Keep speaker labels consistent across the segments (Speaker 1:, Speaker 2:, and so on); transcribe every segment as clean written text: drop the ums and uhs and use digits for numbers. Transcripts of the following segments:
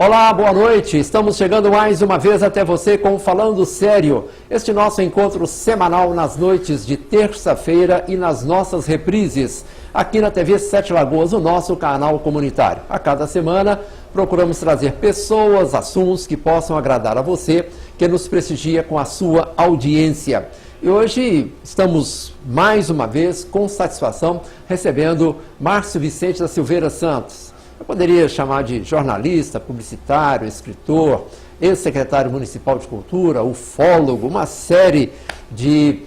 Speaker 1: Olá, boa noite. Estamos chegando mais uma vez até você com Falando Sério. Este nosso encontro semanal nas noites de terça-feira e nas nossas reprises, aqui na TV Sete Lagoas, o nosso canal comunitário. A cada semana procuramos trazer pessoas, assuntos que possam agradar a você, que nos prestigia com a sua audiência. E hoje estamos mais uma vez com satisfação recebendo Márcio Vicente da Silveira Santos. Eu poderia chamar de jornalista, publicitário, escritor, ex-secretário municipal de cultura, ufólogo, uma série de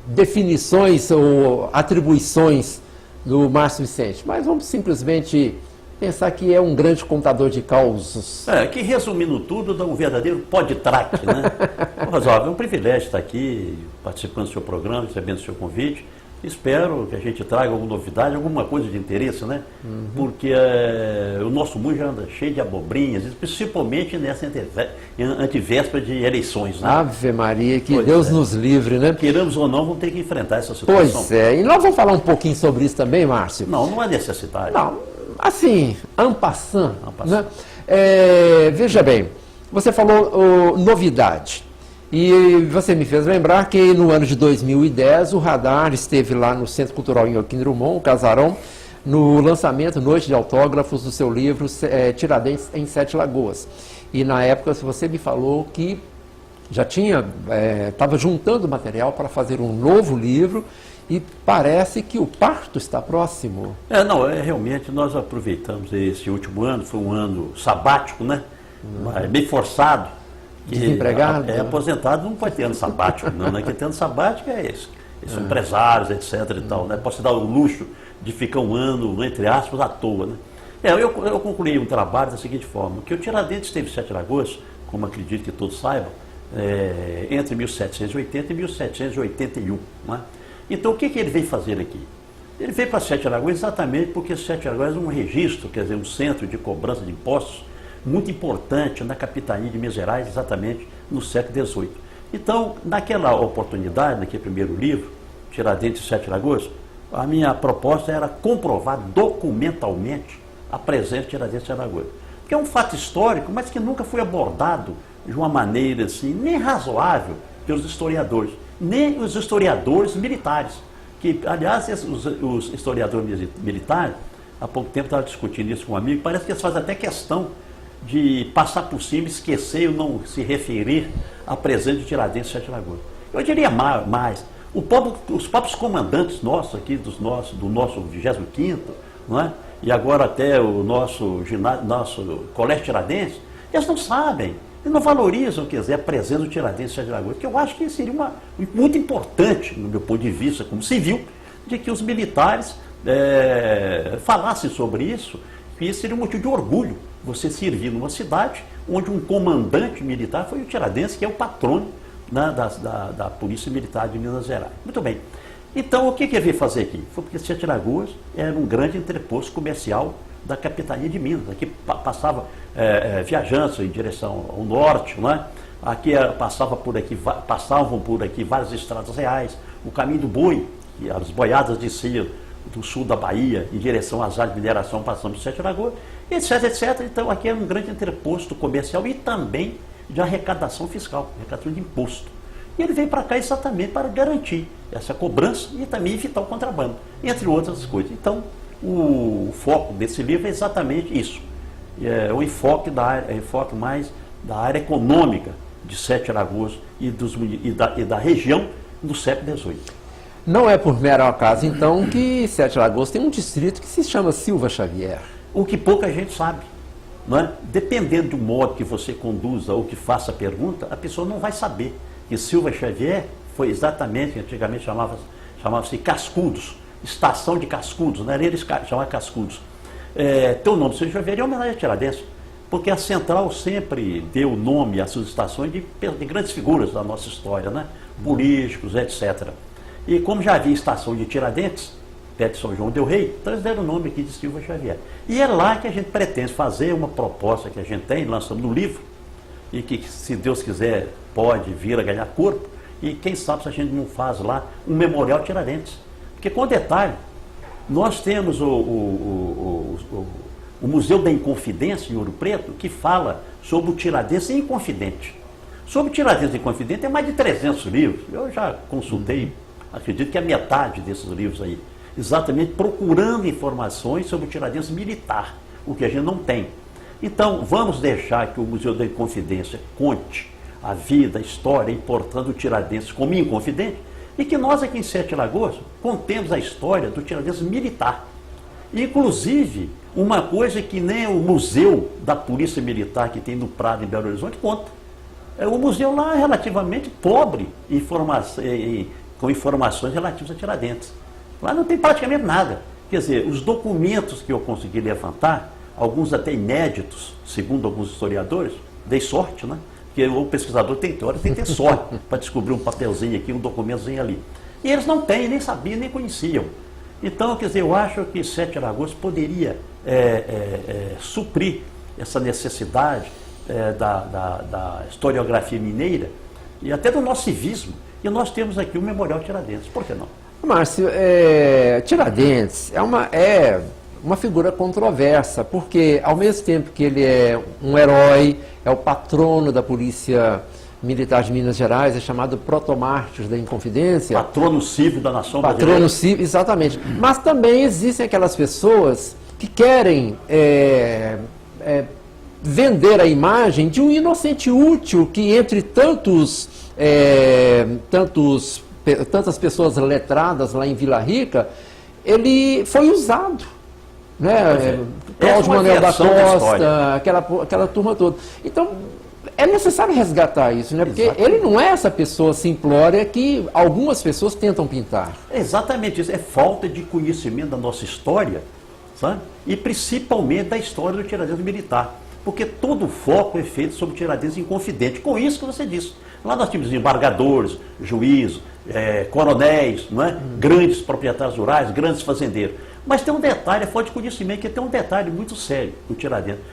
Speaker 1: definições ou atribuições do Márcio Vicente. Mas vamos simplesmente pensar que é um grande contador de causos.
Speaker 2: Que resumindo tudo, dá um verdadeiro pod-track, né? Oswaldo, é um privilégio estar aqui participando do seu programa, recebendo o seu convite. Espero que a gente traga alguma novidade, alguma coisa de interesse, né? Porque o nosso mundo já anda cheio de abobrinhas, principalmente nessa antivéspera de eleições, né?
Speaker 1: Ave Maria, que Deus nos livre, né?
Speaker 2: Queiramos ou não, vamos ter que enfrentar essa situação.
Speaker 1: Pois é, e nós vamos falar um pouquinho sobre isso também, Márcio?
Speaker 2: Não há necessidade.
Speaker 1: Não, assim, en passant, né? Veja bem, você falou novidade. E você me fez lembrar que no ano de 2010 o Radar esteve lá no Centro Cultural Joaquim Drummond, o Casarão, no lançamento Noite de Autógrafos do seu livro Tiradentes em Sete Lagoas. E na época você me falou que já estava juntando material para fazer um novo livro e parece que o parto está próximo.
Speaker 2: Realmente nós aproveitamos esse último ano, foi um ano sabático, né? Bem forçado.
Speaker 1: Desempregado?
Speaker 2: Aposentado não pode ter ano sabático, não, né? Que ter ano sabático é esse. Esses empresários, etc. e tal, né? Pode se dar o luxo de ficar um ano, entre aspas, à toa, né? Eu concluí um trabalho da seguinte forma, que o Tiradentes esteve em Sete Lagoas, como acredito que todos saibam, entre 1780 e 1781, né? Então o que ele veio fazer aqui? Ele veio para Sete Lagoas exatamente porque Sete Lagoas é um registro, quer dizer, um centro de cobrança de impostos, muito importante na capitania de Minas Gerais, exatamente no século XVIII. Então, naquela oportunidade, naquele primeiro livro, Tiradentes e Sete Lagoas, a minha proposta era comprovar documentalmente a presença de Tiradentes e Sete Lagoas. Que é um fato histórico, mas que nunca foi abordado de uma maneira assim, nem razoável pelos historiadores, nem os historiadores militares. Que, aliás, os historiadores militares, há pouco tempo estava discutindo isso com um amigo, parece que eles fazem até questão de passar por cima, esquecer ou não se referir à presença de Tiradentes e Sete Lagoas. Eu diria mais, os próprios comandantes nossos aqui, do nosso 25º, não é? E agora até o nosso Colégio Tiradentes, eles não sabem, eles não valorizam, quer dizer, a presença do Tiradentes e Sete Lagoas, que eu acho que seria muito importante, no meu ponto de vista como civil, de que os militares falassem sobre isso, e isso seria um motivo de orgulho, você servir numa cidade onde um comandante militar foi o Tiradentes, que é o patrono, né, da Polícia Militar de Minas Gerais. Muito bem. Então, o que ele veio fazer aqui? Foi porque Sete Lagoas era um grande entreposto comercial da capitania de Minas. Aqui passava viajantes em direção ao norte, né? Aqui passavam por aqui várias estradas reais, o caminho do boi, que as boiadas desciam do sul da Bahia, em direção às áreas de mineração, passando por Sete Lagoas, etc, etc. Então, aqui é um grande entreposto comercial e também de arrecadação fiscal, arrecadação de imposto. E ele veio para cá exatamente para garantir essa cobrança e também evitar o contrabando, entre outras coisas. Então, o foco desse livro é exatamente isso. O enfoque mais da área econômica de Sete Lagoas e da região do século XVIII.
Speaker 1: Não é por mero acaso, então, que Sete Lagoas tem um distrito que se chama Silva Xavier.
Speaker 2: O que pouca gente sabe, não é? Dependendo do modo que você conduza ou que faça a pergunta, a pessoa não vai saber que Silva Xavier foi exatamente, antigamente chamava-se Cascudos, estação de Cascudos, né? Eles chamavam Cascudos. Tem o nome de Silva Xavier é homenagem a Tiradentes, porque a Central sempre deu nome às suas estações de grandes figuras da nossa história, né? Políticos, etc. E como já havia estação de Tiradentes, perto de São João del Rei, então eles deram o nome aqui de Silva Xavier. E é lá que a gente pretende fazer uma proposta que a gente tem, lançamos no livro, e que, se Deus quiser, pode vir a ganhar corpo, e quem sabe se a gente não faz lá um memorial Tiradentes. Porque, com detalhe, nós temos o Museu da Inconfidência, em Ouro Preto, que fala sobre o Tiradentes Inconfidente. Sobre o Tiradentes Inconfidente tem mais de 300 livros. Eu já consultei, acredito que a metade desses livros aí, exatamente procurando informações sobre o Tiradentes militar, o que a gente não tem. Então, vamos deixar que o Museu da Inconfidência conte a vida, a história, a importância do Tiradentes como inconfidente, e que nós aqui em Sete Lagoas contemos a história do Tiradentes militar. Inclusive, uma coisa que nem o Museu da Polícia Militar que tem no Prado, em Belo Horizonte, conta. O museu lá é relativamente pobre com informações relativas a Tiradentes. Lá não tem praticamente nada. Quer dizer, os documentos que eu consegui levantar, alguns até inéditos, segundo alguns historiadores, dei sorte, né? Porque o pesquisador tem que ter sorte para descobrir um papelzinho aqui, um documentozinho ali. E eles não têm, nem sabiam, nem conheciam. Então, quer dizer, eu acho que Sete Lagoas poderia suprir essa necessidade da historiografia mineira e até do nosso civismo. E nós temos aqui o Memorial Tiradentes. Por que não?
Speaker 1: Márcio, Tiradentes é uma figura controversa, porque ao mesmo tempo que ele é um herói, é o patrono da Polícia Militar de Minas Gerais, é chamado protomártir da Inconfidência.
Speaker 2: Patrono civil da nação brasileira.
Speaker 1: Patrono civil, exatamente. Mas também existem aquelas pessoas que querem vender a imagem de um inocente útil que entre tantas pessoas letradas lá em Vila Rica, ele foi usado. Né? Cláudio Manuel da Costa, aquela turma toda. Então, é necessário resgatar isso, né? Porque ele não é essa pessoa simplória que algumas pessoas tentam pintar.
Speaker 2: É exatamente isso. É falta de conhecimento da nossa história, sabe? E principalmente da história do Tiradentes militar. Porque todo o foco é feito sobre o Tiradentes Inconfidente. Com isso que você disse. Lá nós tínhamos embargadores, juízes, coronéis, não é? Grandes proprietários rurais, grandes fazendeiros. Mas tem um detalhe, é falta de conhecimento, que tem um detalhe muito sério no Tiradentes.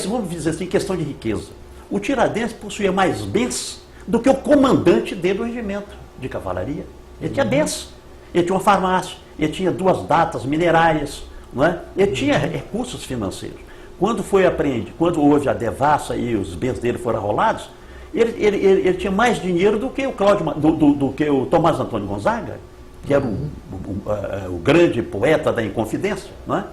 Speaker 2: Vamos dizer assim, em questão de riqueza. O Tiradentes possuía mais bens do que o comandante dele do regimento de cavalaria. Ele tinha bens, ele tinha uma farmácia, ele tinha 2 datas minerárias, não é? Ele tinha recursos financeiros. Quando foi apreendido, quando houve a devassa e os bens dele foram arrolados, ele tinha mais dinheiro do que do que o Tomás Antônio Gonzaga, que era o grande poeta da Inconfidência, não é?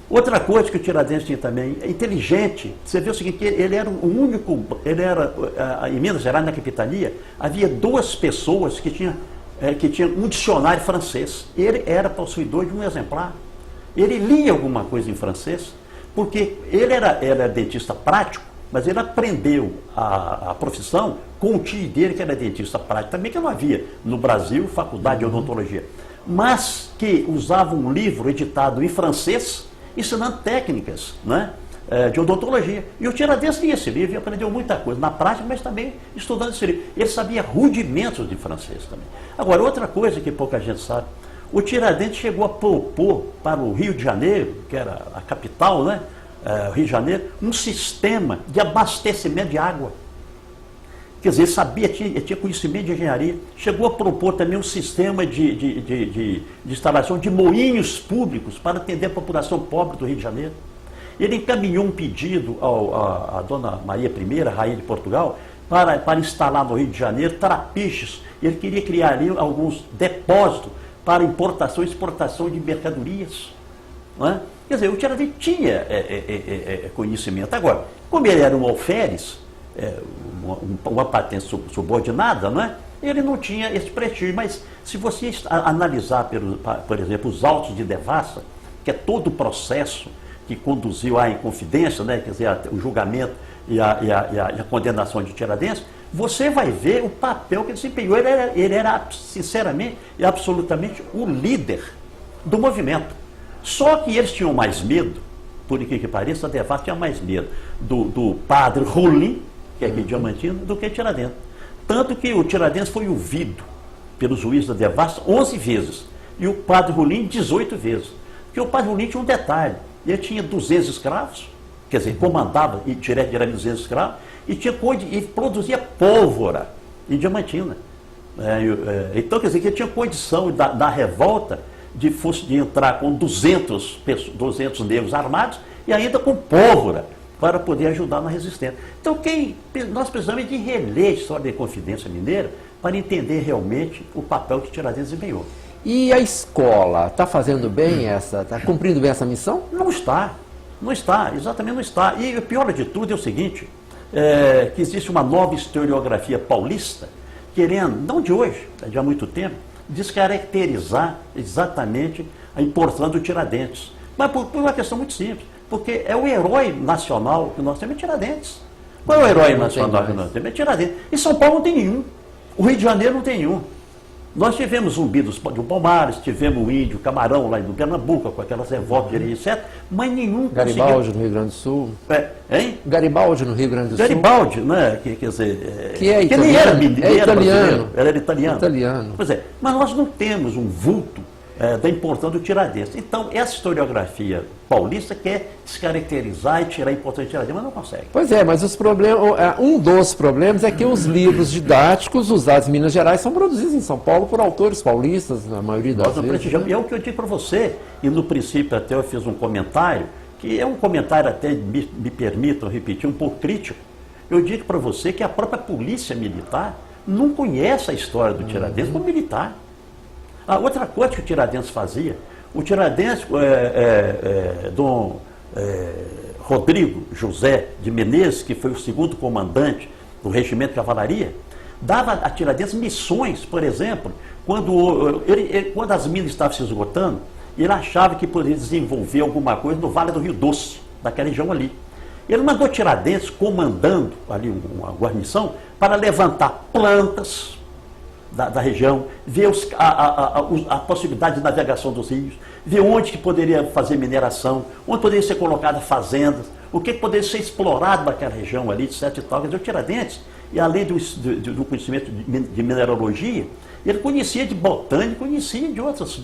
Speaker 2: Outra coisa que o Tiradentes tinha também, inteligente. Você vê o seguinte, ele era o único, em Minas Gerais, na capitania, havia 2 pessoas que tinham um dicionário francês. Ele era possuidor de um exemplar. Ele lia alguma coisa em francês, porque ele era dentista prático, mas ele aprendeu a profissão com o tio dele, que era dentista prático também, que não havia no Brasil faculdade de odontologia, mas que usava um livro editado em francês, ensinando técnicas, né, de odontologia. E o Tiradentes tinha esse livro e aprendeu muita coisa na prática, mas também estudando esse livro. Ele sabia rudimentos de francês também. Agora, outra coisa que pouca gente sabe, o Tiradentes chegou a propor para o Rio de Janeiro, que era a capital, né, o Rio de Janeiro, um sistema de abastecimento de água. Quer dizer, ele sabia, tinha conhecimento de engenharia. Chegou a propor também um sistema de instalação de moinhos públicos para atender a população pobre do Rio de Janeiro. Ele encaminhou um pedido à dona Maria I, rainha de Portugal, para instalar no Rio de Janeiro trapiches. Ele queria criar ali alguns depósitos para importação e exportação de mercadorias. Não é? Quer dizer, o Tiradentes tinha conhecimento. Agora, como ele era um alferes, uma patente subordinada, não é? Ele não tinha esse prestígio. Mas se você analisar, por exemplo, os autos de devassa, que é todo o processo que conduziu à Inconfidência, né? Quer dizer, o julgamento e a condenação de Tiradentes, você vai ver o papel que ele desempenhou. Ele era sinceramente e absolutamente o líder do movimento. Só que eles tinham mais medo, por incrível que pareça, a devassa tinha mais medo do padre Rolim, que é aqui de Diamantina, do que Tiradentes. Tanto que o Tiradentes foi ouvido pelos juízes da devassa 11 vezes, e o padre Rolim 18 vezes. Porque o padre Rolim tinha um detalhe, ele tinha 200 escravos, quer dizer, comandava diretamente 200 escravos, e produzia pólvora em Diamantina. Então, quer dizer, que ele tinha condição da revolta de entrar com 200 negros armados e ainda com pólvora, para poder ajudar na resistência. Então, nós precisamos de reler a história da Inconfidência Mineira para entender realmente o papel que Tiradentes desempenhou.
Speaker 1: E a escola está fazendo bem está cumprindo bem essa missão?
Speaker 2: Não está, exatamente não está. E o pior de tudo é o seguinte, que existe uma nova historiografia paulista, querendo, não de hoje, de há muito tempo, descaracterizar exatamente a importância do Tiradentes. Mas por uma questão muito simples, porque é o herói nacional que nós temos, é Tiradentes. Qual é o herói nacional que nós temos? É Tiradentes. Em São Paulo não tem nenhum. O Rio de Janeiro não tem nenhum. Nós tivemos Zumbi do Palmares, tivemos o Índio, Camarão lá do Pernambuco, com aquelas revoltas, etc. Mas nenhum
Speaker 1: Garibaldi no Rio Grande do Sul.
Speaker 2: Hein?
Speaker 1: Garibaldi no Rio Grande do Sul.
Speaker 2: Garibaldi, né? Quer dizer...
Speaker 1: Que é
Speaker 2: italiano.
Speaker 1: Ele era italiano.
Speaker 2: Ele era italiano.
Speaker 1: Italiano.
Speaker 2: Pois é, mas nós não temos um vulto da importância do Tiradentes. Então, essa historiografia paulista quer descaracterizar e tirar a importância do Tiradentes, mas não consegue.
Speaker 1: Pois é, mas um dos problemas é que os livros didáticos usados em Minas Gerais são produzidos em São Paulo por autores paulistas, na maioria das vezes.
Speaker 2: E é o que eu digo para você, e no princípio até eu fiz um comentário, que é um comentário até, me permitam repetir, um pouco crítico. Eu digo para você que a própria polícia militar não conhece a história do Tiradentes como militar. A outra coisa que o Tiradentes fazia, o Tiradentes, Dom Rodrigo José de Menezes, que foi o segundo comandante do Regimento de Cavalaria, dava a Tiradentes missões, por exemplo, quando as minas estavam se esgotando, ele achava que poderia desenvolver alguma coisa no Vale do Rio Doce, daquela região ali. Ele mandou Tiradentes comandando ali uma guarnição para levantar plantas da região, ver a possibilidade de navegação dos rios, ver onde que poderia fazer mineração, onde poderia ser colocada fazendas, o que poderia ser explorado naquela região ali, etc. e tal. Quer dizer, o Tiradentes, e além do conhecimento de mineralogia, ele conhecia de botânica, conhecia de outras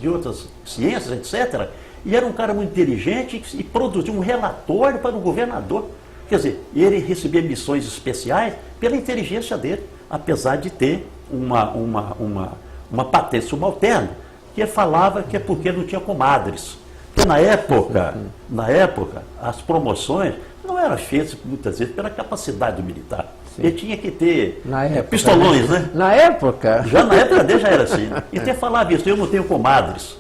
Speaker 2: ciências, etc. E era um cara muito inteligente e produziu um relatório para o governador. Quer dizer, ele recebia missões especiais pela inteligência dele, apesar de ter uma patente subalterna, que falava que é porque não tinha comadres. Porque na época, as promoções não eram feitas muitas vezes pela capacidade do militar. Sim. Ele tinha que ter pistolões, né?
Speaker 1: Na época?
Speaker 2: Já na época dele já era assim. E até falava isso, eu não tenho comadres.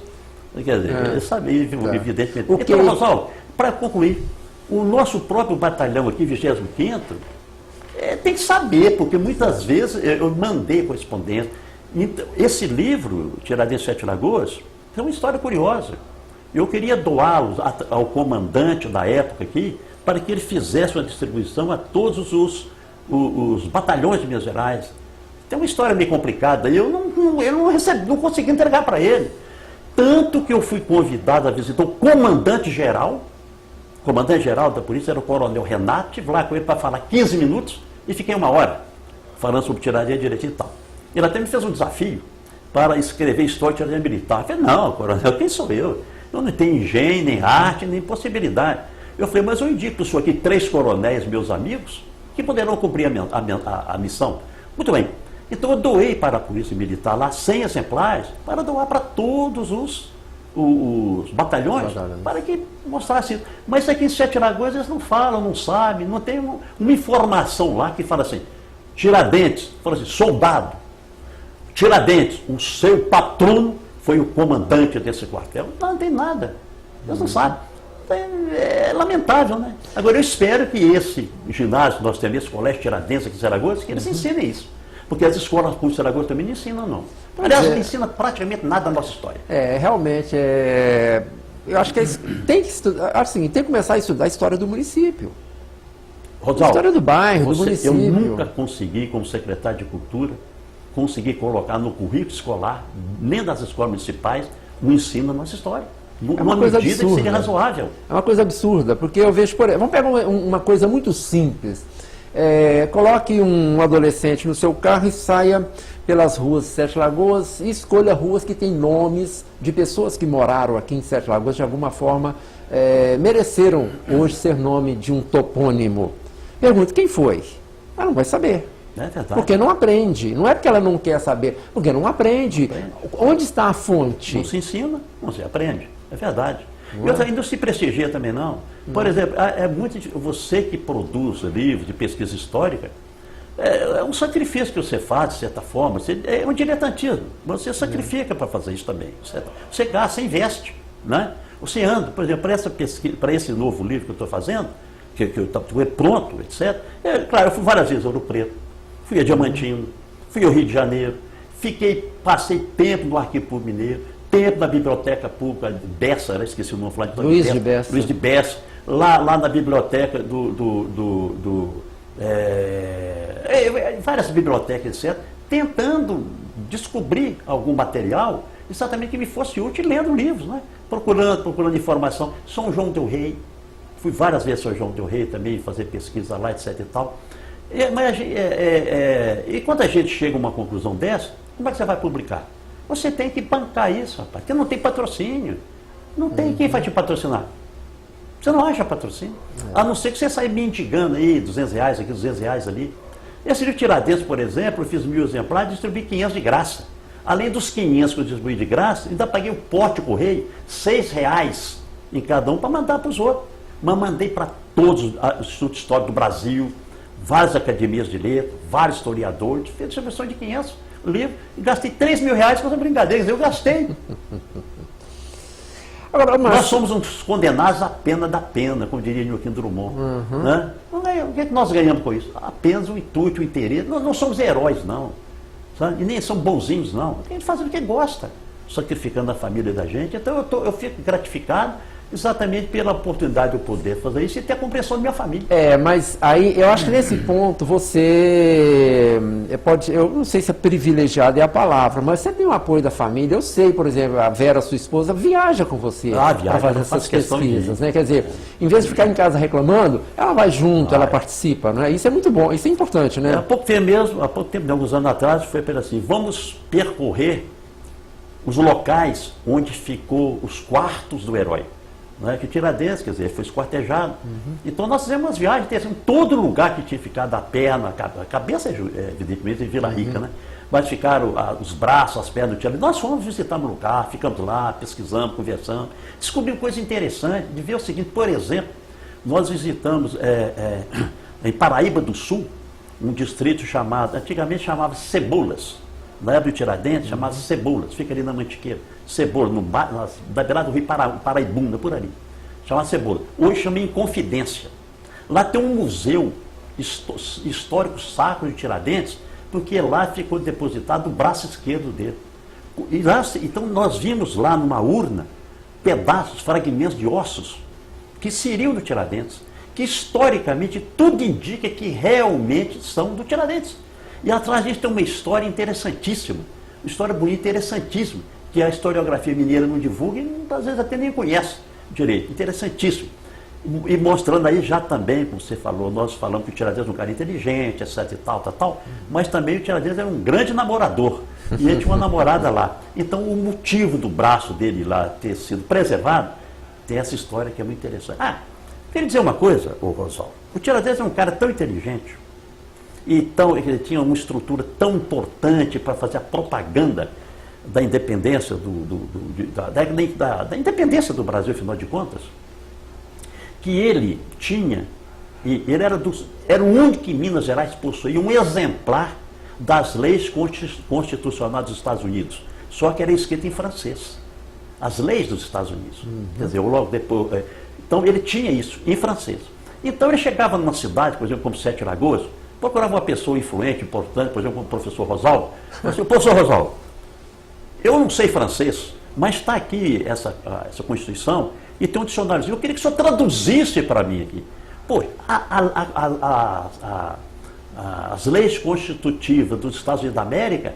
Speaker 2: Quer dizer, ele sabia, evidentemente. Então, Rosaldo, para concluir, o nosso próprio batalhão aqui, 25º, tem que saber, porque muitas vezes eu mandei correspondência. Então, esse livro, Tiradentes Sete Lagoas, é uma história curiosa. Eu queria doá-lo ao comandante da época aqui, para que ele fizesse uma distribuição a todos os batalhões de Minas Gerais. Tem uma história meio complicada, eu não consegui entregar para ele. Tanto que eu fui convidado a visitar o comandante-geral da polícia era o coronel Renato, estive lá com ele para falar 15 minutos e fiquei 1 hora falando sobre Tiradentes direitinho e tal. Ele até me fez um desafio para escrever história de Tiradentes militar. Eu falei, não, coronel, quem sou eu? Eu não tenho engenho, nem arte, nem possibilidade. Eu falei, mas eu indico para o senhor aqui 3 coronéis, meus amigos, que poderão cumprir a missão. Muito bem. Então eu doei para a polícia militar lá 100 exemplares para doar para todos os batalhões, para que mostrasse. Mas aqui em Sete Lagoas eles não falam, não sabem, não tem uma informação lá que fala assim, Tiradentes, fala assim, soldado, Tiradentes, o seu patrono foi o comandante desse quartel. Não tem nada, eles não sabem. É lamentável, né? Agora eu espero que esse ginásio que nós temos, esse colégio Tiradentes aqui em Sete Lagoas, que eles ensinem isso. Porque as escolas públicas de Sete Lagoas também não ensinam, não. Aliás, não ensina praticamente nada da nossa história.
Speaker 1: Realmente, eu acho que tem que estudar, assim, tem que começar a estudar a história do município.
Speaker 2: Rosaldo,
Speaker 1: a história do bairro, do município.
Speaker 2: Eu nunca consegui, como secretário de Cultura, conseguir colocar no currículo escolar, nem das escolas municipais, o ensino da nossa história.
Speaker 1: Uma coisa
Speaker 2: medida
Speaker 1: absurda.
Speaker 2: Que seria razoável.
Speaker 1: É uma coisa absurda, porque eu vejo, vamos pegar uma coisa muito simples. Coloque um adolescente no seu carro e saia pelas ruas de Sete Lagoas e escolha ruas que têm nomes de pessoas que moraram aqui em Sete Lagoas, de alguma forma mereceram hoje ser nome de um topônimo. Pergunta, quem foi? Ela não vai saber.
Speaker 2: É verdade.
Speaker 1: Porque não aprende. Não é porque ela não quer saber, porque não aprende. Onde está a fonte?
Speaker 2: Não se ensina, não se aprende. É verdade. E outra, não se prestigia também, não. Por exemplo, você que produz livros de pesquisa histórica, é um sacrifício que você faz, de certa forma, é um diletantismo. Você sacrifica para fazer isso também. Você gasta, você investe, né? Você anda, por exemplo, para esse novo livro que eu estou fazendo, que é pronto, etc. Claro, eu fui várias vezes a Ouro Preto, fui a Diamantina, fui ao Rio de Janeiro, passei tempo no Arquivo Público Mineiro, tempo na Biblioteca Pública de Bessa, esqueci o nome, falar de
Speaker 1: Luiz de Bessa.
Speaker 2: Luiz de Bessa, lá na biblioteca várias bibliotecas, etc., tentando descobrir algum material exatamente que me fosse útil, lendo livros, né? Procurando informação. São João del Rei, fui várias vezes a São João del Rei também, fazer pesquisa lá, etc. e tal. E quando a gente chega a uma conclusão dessa, como é que você vai publicar? Você tem que bancar isso, rapaz, porque não tem patrocínio. Não tem quem vai te patrocinar. Você não acha patrocínio. A não ser que você saia mendigando aí, R$200 aqui, R$200 ali. Esse livro Tiradentes, por exemplo, eu fiz 1000 exemplares e distribuí 500 de graça. Além dos 500 que eu distribuí de graça, ainda paguei o porte correio, R$6 em cada um para mandar para os outros. Mas mandei para todos os institutos históricos do Brasil, várias academias de letras, vários historiadores, fiz distribuição de 500 livros e gastei R$3.000 com essa brincadeira. Eu gastei.
Speaker 1: Agora,
Speaker 2: nós somos uns condenados à pena da pena, como diria Joaquim Drummond. Né? O que nós ganhamos com isso? Apenas o intuito, o interesse. Nós não somos heróis, não. Sabe? E nem somos bonzinhos, não. A gente faz o que gosta, sacrificando a família da gente. Então eu fico gratificado exatamente pela oportunidade de eu poder fazer isso e ter a compreensão da minha família.
Speaker 1: Mas aí eu acho que nesse ponto você pode, eu não sei se é privilegiado é a palavra, mas você tem o apoio da família. Eu sei, por exemplo, a Vera, sua esposa, viaja com você para fazer essas pesquisas, né? Quer dizer, em vez de ficar em casa reclamando, ela vai junto, ela participa, né? Isso é muito bom, isso é importante, né?
Speaker 2: Há pouco tempo, alguns anos atrás, foi assim, vamos percorrer os locais onde ficou os quartos do herói. Né, que Tiradentes, quer dizer, foi esquartejado. Então nós fizemos umas viagens em todo lugar que tinha ficado a perna, a cabeça, evidentemente, em Vila Rica, né? Mas ficaram os braços, as pernas do Tiradentes. Nós fomos visitar no lugar, ficamos lá, pesquisamos, conversamos, descobrimos coisas interessantes, de ver o seguinte, por exemplo, nós visitamos em Paraíba do Sul, um distrito antigamente chamava Cebolas. Na época do Tiradentes, chamava Cebolas, fica ali na Mantiqueira. Cebola, da beirada do Rio Paraibuna, por ali. Chama Cebola. Hoje chama Inconfidência. Lá tem um museu histórico sacro de Tiradentes, porque lá ficou depositado o braço esquerdo dele. E lá, então nós vimos lá numa urna pedaços, fragmentos de ossos que seriam do Tiradentes, que historicamente tudo indica que realmente são do Tiradentes. E atrás disso tem uma história interessantíssima, uma história bonita, interessantíssima, que a historiografia mineira não divulga e às vezes até nem conhece direito. Interessantíssimo. E mostrando aí já também, como você falou, nós falamos que o Tiradentes era um cara inteligente, etc e tal, mas também o Tiradentes era um grande namorador. E ele tinha uma namorada lá. Então o motivo do braço dele lá ter sido preservado, tem essa história que é muito interessante. Queria dizer uma coisa, Rosal. O Tiradentes é um cara tão inteligente, então ele tinha uma estrutura tão importante para fazer a propaganda da independência da independência do Brasil, afinal de contas, que ele tinha, e ele era o único que em Minas Gerais possuía um exemplar das leis constitucionais dos Estados Unidos, só que era escrito em francês, as leis dos Estados Unidos. Quer dizer, logo depois, então ele tinha isso em francês. Então ele chegava numa cidade, por exemplo, como Sete Lagoas, procurava uma pessoa influente, importante, por exemplo, como o professor Rosaldo. Assim, professor Rosaldo, eu não sei francês, mas está aqui essa Constituição e tem um dicionáriozinho. Eu queria que o senhor traduzisse para mim aqui. Pô, as leis constitutivas dos Estados Unidos da América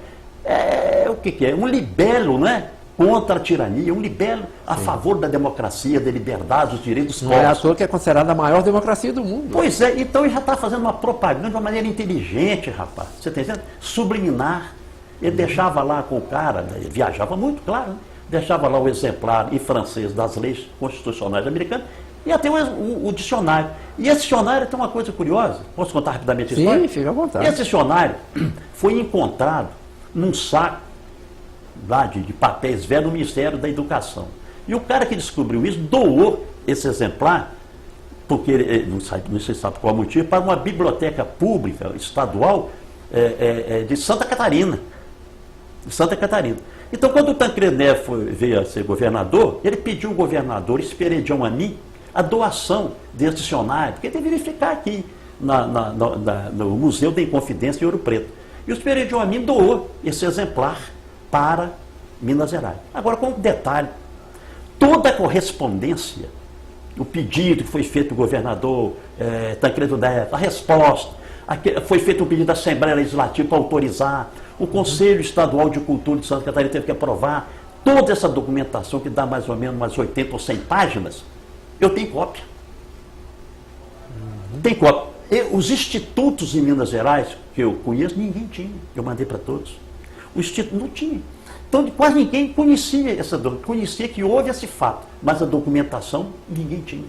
Speaker 2: o que é? Um libelo, né? Contra a tirania, um libelo a favor da democracia, da liberdade, dos direitos dos povos.
Speaker 1: Não é à toa que é considerada a maior democracia do mundo.
Speaker 2: Pois é, então ele já está fazendo uma propaganda de uma maneira inteligente, rapaz. Você está entendendo? Subliminar. Ele deixava lá com o cara, ele viajava muito, claro, né? Deixava lá o exemplar em francês das leis constitucionais americanas e até o dicionário. E esse dicionário tem uma coisa curiosa. Posso contar rapidamente a história?
Speaker 1: Sim, fica à vontade.
Speaker 2: Esse dicionário foi encontrado num saco lá de papéis velhos no Ministério da Educação. E o cara que descobriu isso doou esse exemplar, porque ele, não sei se sabe qual é o motivo, para uma biblioteca pública estadual de Santa Catarina. De Santa Catarina. Então, quando o Tancredo Neves veio a ser governador, ele pediu ao governador Esperidião Amin a doação desse dicionário, porque deveria ficar aqui no Museu da Inconfidência em Ouro Preto. E o Esperidião Amin doou esse exemplar para Minas Gerais. Agora, com um detalhe, toda a correspondência, o pedido que foi feito do governador Tancredo Neves, a resposta, foi feito um pedido da Assembleia Legislativa para autorizar, o Conselho Estadual de Cultura de Santa Catarina teve que aprovar, toda essa documentação que dá mais ou menos umas 80 ou 100 páginas, eu tenho cópia. Tem cópia. Os institutos em Minas Gerais, que eu conheço, ninguém tinha. Eu mandei para todos. O instituto não tinha. Então, quase ninguém conhecia conhecia que houve esse fato, mas a documentação ninguém tinha.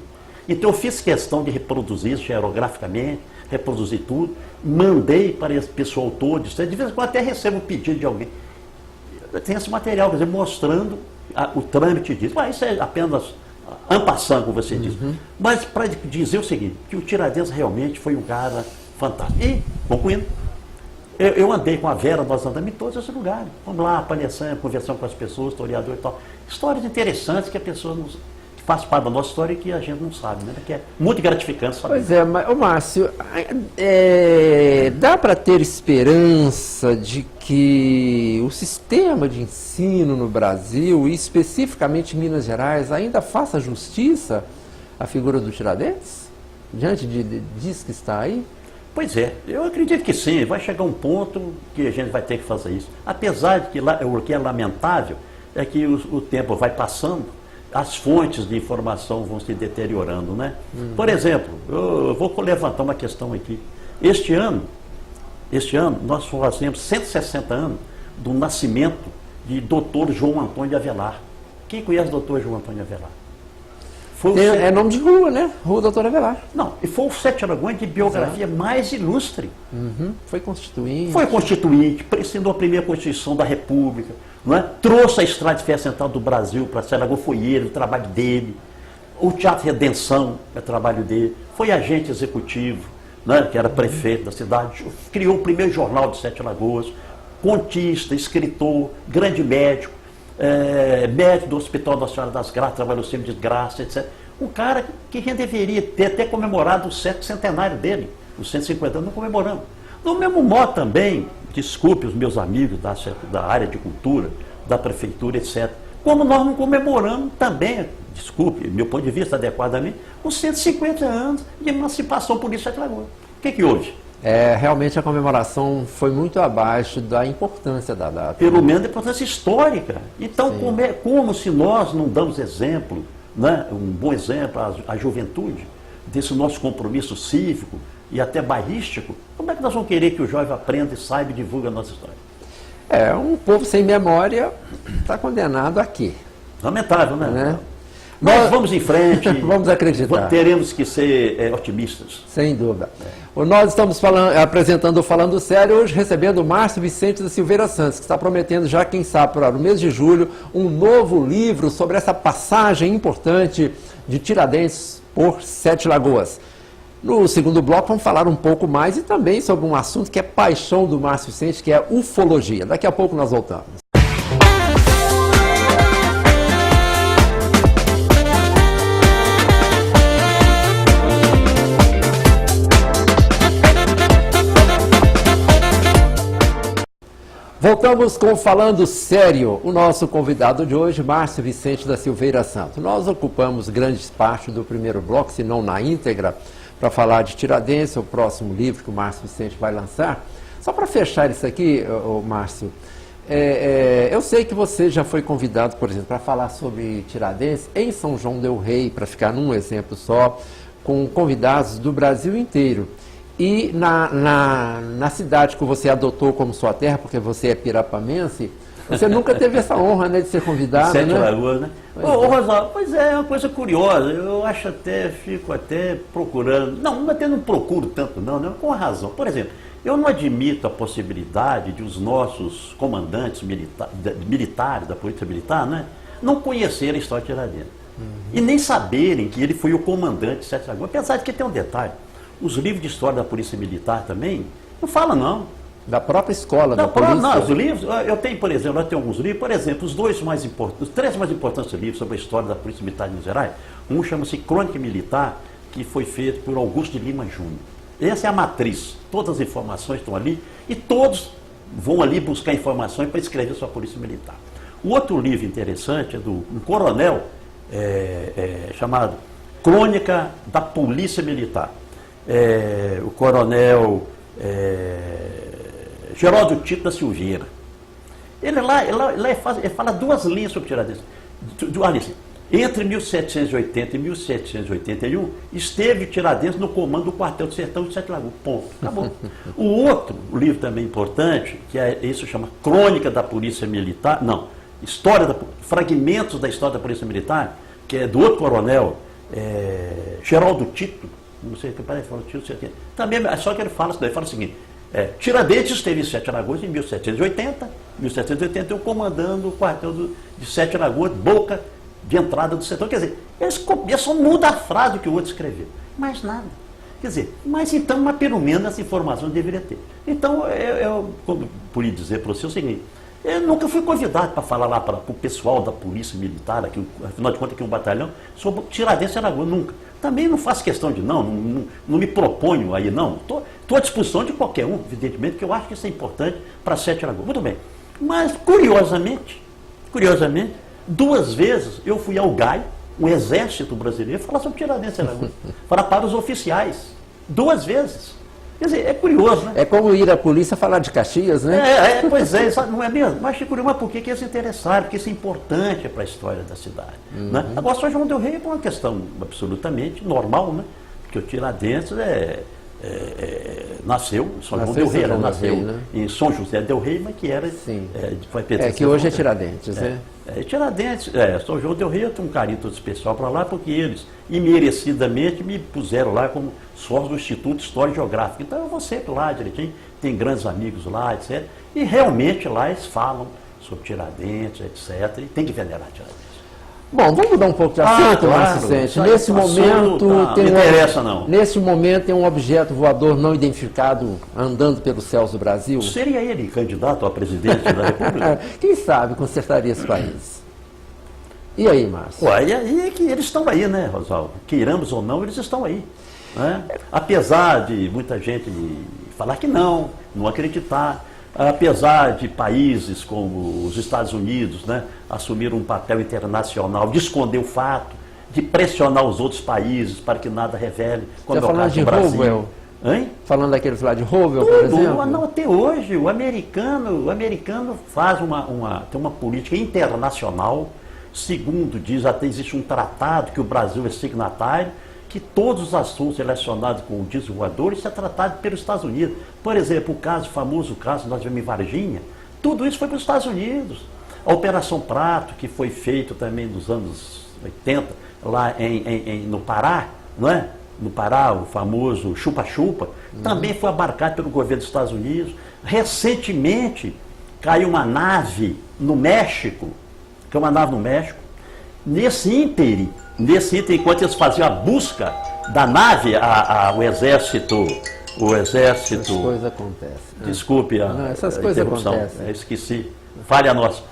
Speaker 2: Então, eu fiz questão de reproduzir isso geograficamente, reproduzir tudo, mandei para esse pessoal todo, de vez em quando até recebo um pedido de alguém. Tem esse material, quer dizer, mostrando o trâmite disso. Mas isso é apenas en passant, como você diz. Mas para dizer o seguinte, que o Tiradentes realmente foi um cara fantástico. E, concluindo, eu andei com a Vera, nós andamos em todos esses lugares. Vamos lá, palhaçando, conversando com as pessoas, historiador e tal. Histórias interessantes que a pessoa não, que faz parte da nossa história e que a gente não sabe, né? Que é muito gratificante saber.
Speaker 1: Pois é, mas, Márcio, dá para ter esperança de que o sistema de ensino no Brasil, e especificamente em Minas Gerais, ainda faça justiça à figura do Tiradentes? Diante disso que está aí?
Speaker 2: Pois é, eu acredito que sim, vai chegar um ponto que a gente vai ter que fazer isso. Apesar de que o que é lamentável é que o tempo vai passando, as fontes de informação vão se deteriorando, né? Por exemplo, eu vou levantar uma questão aqui. Este ano nós fazemos 160 anos do nascimento de Dr. João Antônio de Avelar. Quem conhece o Dr. João Antônio de Avelar?
Speaker 1: É nome de rua, né? Rua Doutor Avelar.
Speaker 2: Não, e foi o Sete Lagoas de biografia mais ilustre.
Speaker 1: Foi constituinte.
Speaker 2: Foi constituinte, assinou a primeira Constituição da República, não é? Trouxe a Estrada de Ferro Central do Brasil para Sete Lagoas, foi ele, o trabalho dele. O Teatro Redenção é o trabalho dele. Foi agente executivo, né? Que era prefeito da cidade. Criou o primeiro jornal de Sete Lagoas. Contista, escritor, grande médico. Médico do Hospital Nossa Senhora das Graças, trabalhou sempre de graça, etc. Um cara que a gente deveria ter até comemorado o 7º dele, os 150 anos, não comemoramos. Do mesmo modo também, desculpe os meus amigos da área de cultura, da prefeitura, etc. Como nós não comemoramos também, desculpe, meu ponto de vista adequadamente, os 150 anos de emancipação política de Sete Lagoas. O que houve?
Speaker 1: Realmente a comemoração foi muito abaixo da importância da data.
Speaker 2: Pelo menos da importância histórica. Então, como se nós não damos exemplo, né, um bom exemplo à juventude, desse nosso compromisso cívico e até bairrístico, como é que nós vamos querer que o jovem aprenda e saiba e divulgue a nossa história?
Speaker 1: Um povo sem memória está condenado aqui.
Speaker 2: Lamentável, né? Mas vamos em frente.
Speaker 1: Vamos acreditar.
Speaker 2: Teremos que ser otimistas.
Speaker 1: Sem dúvida. Nós estamos apresentando Falando Sério, hoje recebendo o Márcio Vicente da Silveira Santos, que está prometendo já, quem sabe, para o mês de julho, um novo livro sobre essa passagem importante de Tiradentes por Sete Lagoas. No segundo bloco vamos falar um pouco mais e também sobre um assunto que é paixão do Márcio Vicente, que é ufologia. Daqui a pouco nós voltamos. Voltamos com Falando Sério. O nosso convidado de hoje, Márcio Vicente da Silveira Santos. Nós ocupamos grandes partes do primeiro bloco, se não na íntegra, para falar de Tiradentes, o próximo livro que o Márcio Vicente vai lançar. Só para fechar isso aqui, Márcio, eu sei que você já foi convidado, por exemplo, para falar sobre Tiradentes em São João del Rei, para ficar num exemplo só, com convidados do Brasil inteiro. E na cidade que você adotou como sua terra, porque você é pirapamense, você nunca teve essa honra, né, de ser convidado,
Speaker 2: Sete
Speaker 1: né?
Speaker 2: Lagoas, né? Rosaldo, pois é uma coisa curiosa, eu acho fico até procurando, até não procuro tanto não, com razão. Por exemplo, eu não admito a possibilidade de os nossos comandantes militares da Polícia Militar, né, não conhecerem a história de Tiradentes. E nem saberem que ele foi o comandante de 7 de agosto. Apesar de que tem um detalhe, os livros de história da Polícia Militar também, não falam não.
Speaker 1: Da própria escola, da polícia?
Speaker 2: Não, os livros, eu tenho, por exemplo, eu tenho alguns livros, por exemplo, os três mais importantes livros sobre a história da Polícia Militar de Minas Gerais, um chama-se Crônica Militar, que foi feito por Augusto de Lima Júnior. Essa é a matriz, todas as informações estão ali, e todos vão ali buscar informações para escrever sua Polícia Militar. O outro livro interessante é do um coronel chamado Crônica da Polícia Militar. O coronel Geraldo Tito da Silveira. Ele fala duas linhas sobre Tiradentes. Olha assim, entre 1780 e 1781, esteve Tiradentes no comando do quartel do Sertão de Sete Lagoas. Ponto. Acabou. O outro livro também importante, que isso chama Crônica da Polícia Militar, fragmentos da história da Polícia Militar, que é do outro coronel, Geraldo Tito, não sei o que parece, também, só que ele fala o seguinte, Tiradentes esteve em Sete Lagoas em 1781, comandando o quartel de Sete Lagoas, boca de entrada do setor. Quer dizer, eles só mudam a frase que o outro escreveu, mais nada. Quer dizer, mas então, mas pelo menos essa informação deveria ter. Então, eu podia dizer para você o seguinte, eu nunca fui convidado para falar lá para o pessoal da Polícia Militar, aqui, afinal de contas aqui um batalhão, sobre Tiradentes e Alagoas, nunca. Também não faço questão de não me proponho aí não. Estou à disposição de qualquer um, evidentemente, que eu acho que isso é importante para Sete Lagoas. Muito bem. Mas, curiosamente, duas vezes eu fui ao GAI, o Exército Brasileiro, falar sobre Tiradentes e Alagoas. Falar para os oficiais. Duas vezes. Quer dizer, é curioso, né?
Speaker 1: É como ir à polícia falar de Caxias, né?
Speaker 2: Pois é, não é mesmo? Mas é curioso, mas por que eles se interessaram? Porque isso é importante para a história da cidade. Né? Agora, São João del Rei é uma questão absolutamente normal, né? Porque o Tiradentes nasceu em São José del Rei, mas que era...
Speaker 1: Sim.
Speaker 2: Foi
Speaker 1: que hoje é Tiradentes, né?
Speaker 2: Tiradentes, São João del Rei, eu tenho um carinho todo especial para lá, porque eles, imerecidamente, me puseram lá como sócio do Instituto de História e Geográfica. Então eu vou sempre lá direitinho, tem grandes amigos lá, etc. E realmente lá eles falam sobre Tiradentes, etc. E tem que venerar Tiradentes.
Speaker 1: Bom, vamos mudar um pouco de assunto, Márcio Vicente. Nesse momento, nesse momento tem um objeto voador não identificado andando pelos céus do Brasil.
Speaker 2: Seria ele candidato a presidente da República?
Speaker 1: Quem sabe consertaria esse país? E aí, Márcio?
Speaker 2: E aí é que eles estão aí, né, Rosaldo? Queiramos ou não, eles estão aí. Né? Apesar de muita gente falar que não acreditar, apesar de países como os Estados Unidos, né, assumir um papel internacional, de esconder o fato, de pressionar os outros países para que nada revele, como é o caso do Brasil.
Speaker 1: Howell?
Speaker 2: Hein?
Speaker 1: Falando daqueles lá de Howell, por exemplo?
Speaker 2: Não, até hoje, o americano faz tem uma política internacional, segundo diz, até existe um tratado que o Brasil é signatário, que todos os assuntos relacionados com o disco voador, isso é tratado pelos Estados Unidos. Por exemplo, o famoso caso nós tivemos em Varginha, tudo isso foi para os Estados Unidos. A Operação Prato, que foi feita também nos anos 80, lá no Pará, não é? No Pará, o famoso chupa-chupa, também foi abarcado pelo governo dos Estados Unidos. Recentemente, caiu uma nave no México, Nesse ínterim, enquanto eles faziam a busca da nave, o exército...
Speaker 1: Essas coisas acontecem.
Speaker 2: Desculpe
Speaker 1: essas
Speaker 2: a
Speaker 1: coisas
Speaker 2: interrupção,
Speaker 1: acontecem.
Speaker 2: Esqueci, falha nossa.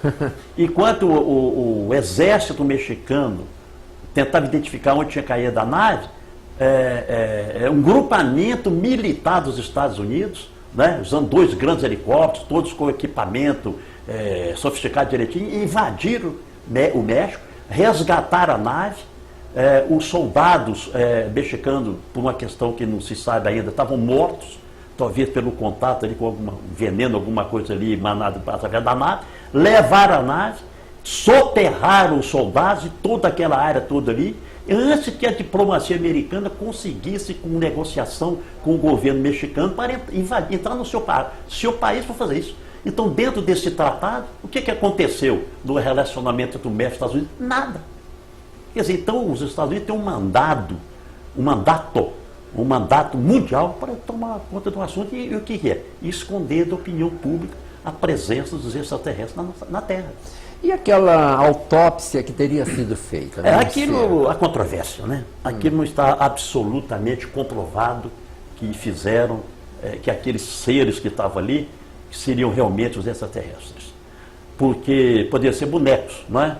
Speaker 2: Enquanto o exército mexicano tentava identificar onde tinha caído a nave, um grupamento militar dos Estados Unidos, né, usando 2 grandes helicópteros, todos com equipamento sofisticado direitinho, invadiram o México, resgataram a nave. Os soldados mexicanos, por uma questão que não se sabe ainda, estavam mortos, talvez pelo contato ali com algum veneno, alguma coisa ali emanada através da nave, levaram a nave, soterraram os soldados e toda aquela área toda ali, antes que a diplomacia americana conseguisse, com negociação com o governo mexicano, para entrar no seu país para fazer isso. Então, dentro desse tratado, o que aconteceu no relacionamento entre o México e os Estados Unidos? Nada. Quer dizer, então os Estados Unidos têm um mandato mundial para tomar conta do assunto e o que é? Esconder da opinião pública a presença dos extraterrestres na Terra.
Speaker 1: E aquela autópsia que teria sido feita?
Speaker 2: Aquilo, a controvérsia, né? Aquilo não está absolutamente comprovado que fizeram, que aqueles seres que estavam ali seriam realmente os extraterrestres. Porque poderiam ser bonecos, não é?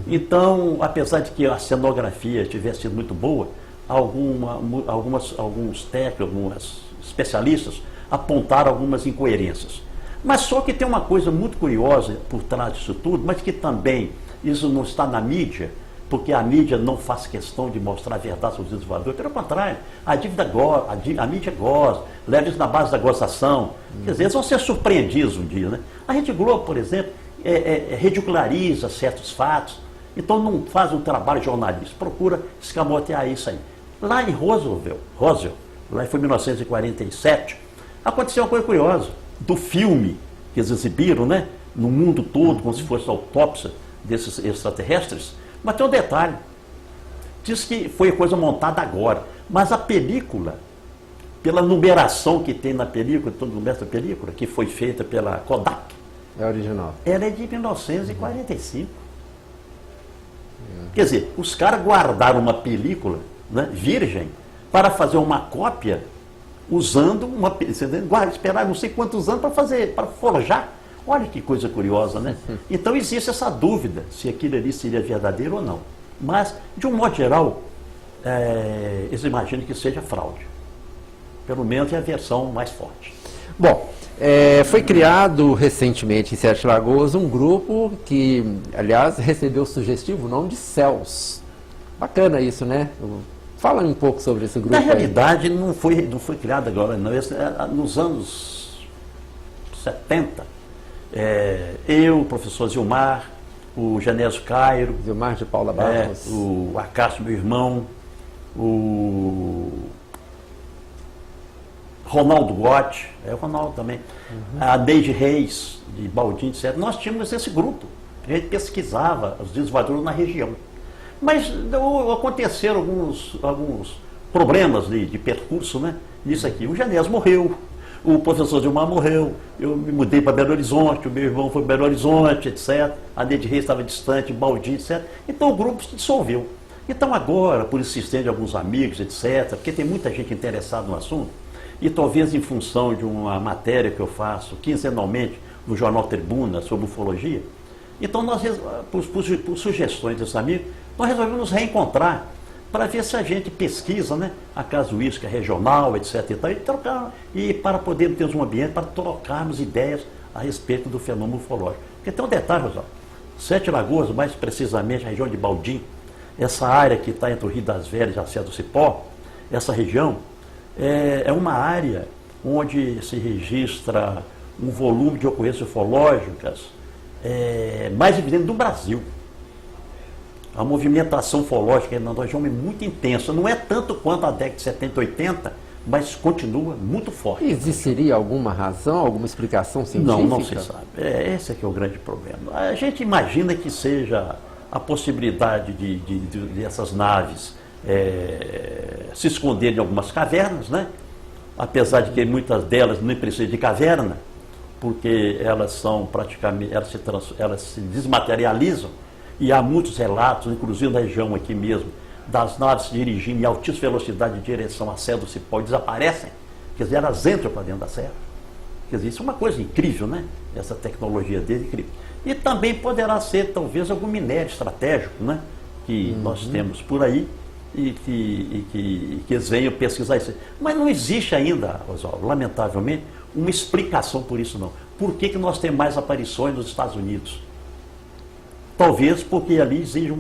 Speaker 2: Então, apesar de que a cenografia tivesse sido muito boa, alguns técnicos, alguns especialistas apontaram algumas incoerências. Mas só que tem uma coisa muito curiosa por trás disso tudo, mas que também isso não está na mídia, porque a mídia não faz questão de mostrar a verdade sobre os discos voadores. Pelo contrário, a mídia goza, leva isso na base da gozação. Quer dizer, eles vão ser surpreendidos um dia, né? A Rede Globo, por exemplo, ridiculariza certos fatos, então não faz um trabalho jornalístico, procura escamotear isso aí. Lá em Roswell, lá foi em 1947, aconteceu uma coisa curiosa. Do filme que eles exibiram, né, no mundo todo, como se fosse a autópsia desses extraterrestres, mas tem um detalhe. Diz que foi coisa montada agora, mas a película, pela numeração que tem na película, todo o número da película, que foi feita pela Kodak,
Speaker 1: é original.
Speaker 2: Ela é de 1945. Quer dizer, os caras guardaram uma película, né, virgem, para fazer uma cópia usando uma... Esperaram não sei quantos anos para forjar. Olha que coisa curiosa, né? Então existe essa dúvida se aquilo ali seria verdadeiro ou não. Mas, de um modo geral, eles imaginam que seja fraude. Pelo menos é a versão mais forte.
Speaker 1: Bom, foi criado recentemente em Sete Lagoas um grupo que, aliás, recebeu o sugestivo nome de CELS. Bacana isso, né? Fala um pouco sobre esse grupo.
Speaker 2: Na realidade, não foi criado agora, não. Nos anos 70, eu, o professor Zilmar, o Genésio Cairo,
Speaker 1: Zilmar de Paula Barros,
Speaker 2: o Acácio, meu irmão, o Ronaldo Gotti, o Ronaldo também, a Deide Reis, de Baldim, etc. Nós tínhamos esse grupo. A gente pesquisava os discos voadores na região. Mas aconteceram alguns problemas de percurso, né? Nisso aqui. O Genésio morreu, o professor Gilmar morreu, eu me mudei para Belo Horizonte, o meu irmão foi para Belo Horizonte, etc. A Deide Reis estava distante, Baldim, etc. Então o grupo se dissolveu. Então agora, por insistência de alguns amigos, etc., porque tem muita gente interessada no assunto, e talvez em função de uma matéria que eu faço quinzenalmente no Jornal Tribuna sobre ufologia, então nós, por sugestões desses amigos, nós resolvemos nos reencontrar para ver se a gente pesquisa, né, a casuística regional, etc. E para poder termos um ambiente para trocarmos ideias a respeito do fenômeno ufológico. Porque tem um detalhe, pessoal. Sete Lagoas, mais precisamente a região de Baldim, essa área que está entre o Rio das Velhas e a Serra do Cipó, essa região é uma área onde se registra um volume de ocorrências ufológicas mais evidente do Brasil. A movimentação ufológica na região é muito intensa, não é tanto quanto a década de 70 e 80, mas continua muito forte.
Speaker 1: Existiria alguma razão, alguma explicação científica?
Speaker 2: Não se sabe. Esse é que é o grande problema. A gente imagina que seja a possibilidade de essas naves se esconderem em algumas cavernas, né? Apesar de que muitas delas nem precisam de caverna, porque elas são praticamente, elas se desmaterializam, e há muitos relatos, inclusive na região aqui mesmo, das naves se dirigindo em altíssima velocidade em direção à Serra do Cipó e desaparecem. Quer dizer, elas entram para dentro da serra. Quer dizer, isso é uma coisa incrível, né? Essa tecnologia dele é incrível. E também poderá ser, talvez, algum minério estratégico, né? Que nós temos por aí e que eles venham pesquisar isso. Mas não existe ainda, Oswaldo, lamentavelmente, uma explicação por isso, não. Por que nós temos mais aparições nos Estados Unidos? Talvez porque ali existe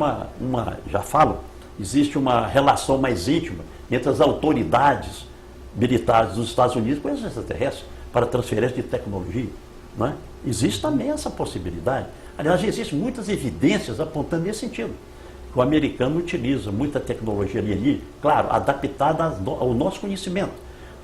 Speaker 2: existe uma relação mais íntima entre as autoridades militares dos Estados Unidos com os extraterrestres para transferência de tecnologia. Não é? Existe também essa possibilidade. Aliás, existem muitas evidências apontando nesse sentido. O americano utiliza muita tecnologia ali, claro, adaptada ao nosso conhecimento.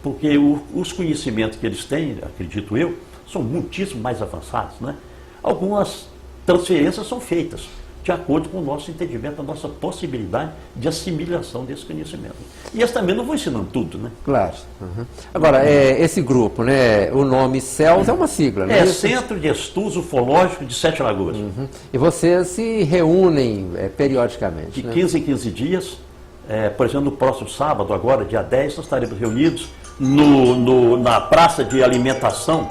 Speaker 2: Porque os conhecimentos que eles têm, acredito eu, são muitíssimo mais avançados. Né? Algumas transferências são feitas de acordo com o nosso entendimento, a nossa possibilidade de assimilação desse conhecimento. E eles também não vão ensinando tudo, né?
Speaker 1: Claro. Uhum. Agora, esse grupo, né, o nome CELS é uma sigla, né?
Speaker 2: É Centro de Estudos Ufológicos de Sete Lagoas.
Speaker 1: Uhum. E vocês se reúnem periodicamente,
Speaker 2: De
Speaker 1: né?
Speaker 2: 15 em 15 dias, por exemplo, no próximo sábado, agora, dia 10, nós estaremos reunidos na praça de alimentação